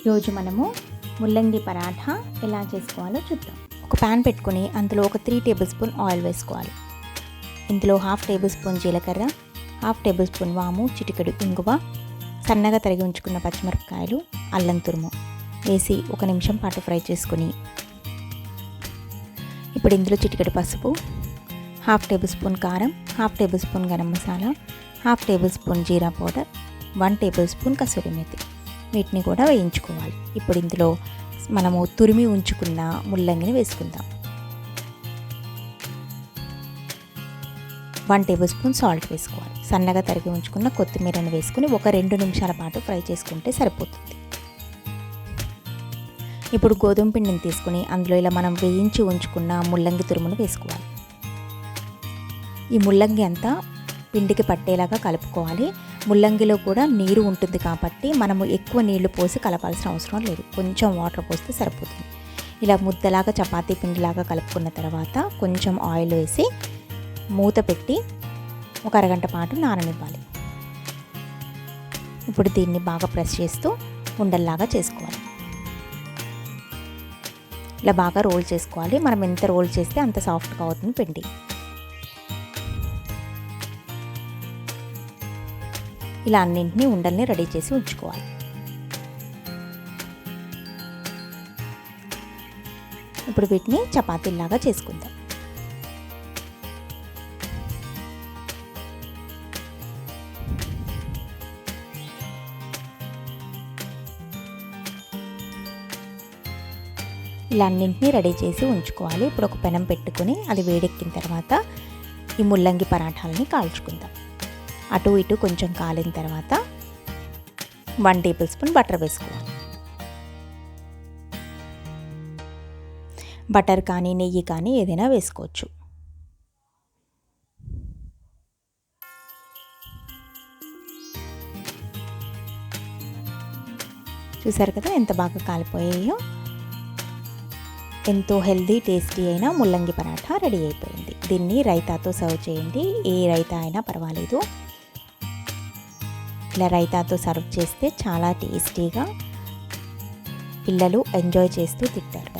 ఈరోజు మనము ముల్లంగి పరాఠా ఎలా చేసుకోవాలో చూద్దాం. ఒక ప్యాన్ పెట్టుకొని అందులో ఒక 3 టేబుల్ స్పూన్ ఆయిల్ వేసుకోవాలి. ఇందులో 1/2 టేబుల్ స్పూన్ జీలకర్ర, 1/2 టేబుల్ స్పూన్ వాము, చిటికెడు ఇంగువ, సన్నగా తరిగి ఉంచుకున్న పచ్చిమిరపకాయలు, అల్లం తురుము వేసి 1 నిమిషం పాటు ఫ్రై చేసుకుని ఇప్పుడు ఇందులో చిటికెడు పసుపు, 1/2 టేబుల్ స్పూన్ కారం, 1/2 tablespoon garam masala, 1/2 tablespoon జీరా powder, 1 tablespoon kasuri methi వీటిని కూడా వేయించుకోవాలి. ఇప్పుడు ఇందులో మనము తురిమి ఉంచుకున్న ముల్లంగిని వేసుకుందాం. 1 టేబుల్ స్పూన్ సాల్ట్ వేసుకోవాలి. సన్నగా తరిగి ఉంచుకున్న కొత్తిమీరను వేసుకుని ఒక 2 నిమిషాల పాటు ఫ్రై చేసుకుంటే సరిపోతుంది. ఇప్పుడు గోధుమ పిండిని తీసుకుని అందులో ఇలా మనం వేయించి ఉంచుకున్న ముల్లంగి తురుమును వేసుకోవాలి. ఈ ముల్లంగి అంతా పిండికి పట్టేలాగా కలుపుకోవాలి. ముల్లంగిలో కూడా నీరు ఉంటుంది కాబట్టి మనము ఎక్కువ నీళ్లు పోసి కలపాల్సిన అవసరం లేదు. కొంచెం వాటర్ పోస్తే సరిపోతుంది. ఇలా ముద్దలాగా చపాతీ పిండిలాగా కలుపుకున్న తర్వాత కొంచెం ఆయిల్ వేసి మూత పెట్టి ఒక అరగంట పాటు నాననివ్వాలి. ఇప్పుడు దీన్ని బాగా ప్రెస్ చేస్తూ ఉండల్లాగా చేసుకోవాలి. ఇలా బాగా రోల్ చేసుకోవాలి. మనం ఎంత రోల్ చేస్తే అంత సాఫ్ట్గా అవుతుంది పిండి. ఇలా అన్నింటినీ ఉండల్ని రెడీ చేసి ఉంచుకోవాలి. ఇప్పుడు వీటిని చపాతీలాగా చేసుకుందాం. ఇలా అన్నింటినీ రెడీ చేసి ఉంచుకోవాలి. ఇప్పుడు ఒక పెనం పెట్టుకుని అది వేడెక్కిన తర్వాత ఈ ముల్లంగి పరాఠాలని కాల్చుకుందాం. అటు ఇటు కొంచెం కాలిన తర్వాత 1 టేబుల్ స్పూన్ బటర్ వేసుకోవాలి. బటర్ కానీ నెయ్యి కానీ ఏదైనా వేసుకోవచ్చు. చూసారు కదా ఎంత బాగా కాలిపోయాయో. ఎంతో హెల్దీ టేస్టీ అయిన ముల్లంగి పరాఠా రెడీ అయిపోయింది. దీన్ని రైతాతో సర్వ్ చేయండి. ఏ రైతా అయినా పర్వాలేదు. ఇలా రైతాతో సర్వ్ చేస్తే చాలా టేస్టీగా పిల్లలు ఎంజాయ్ చేస్తూ తింటారు.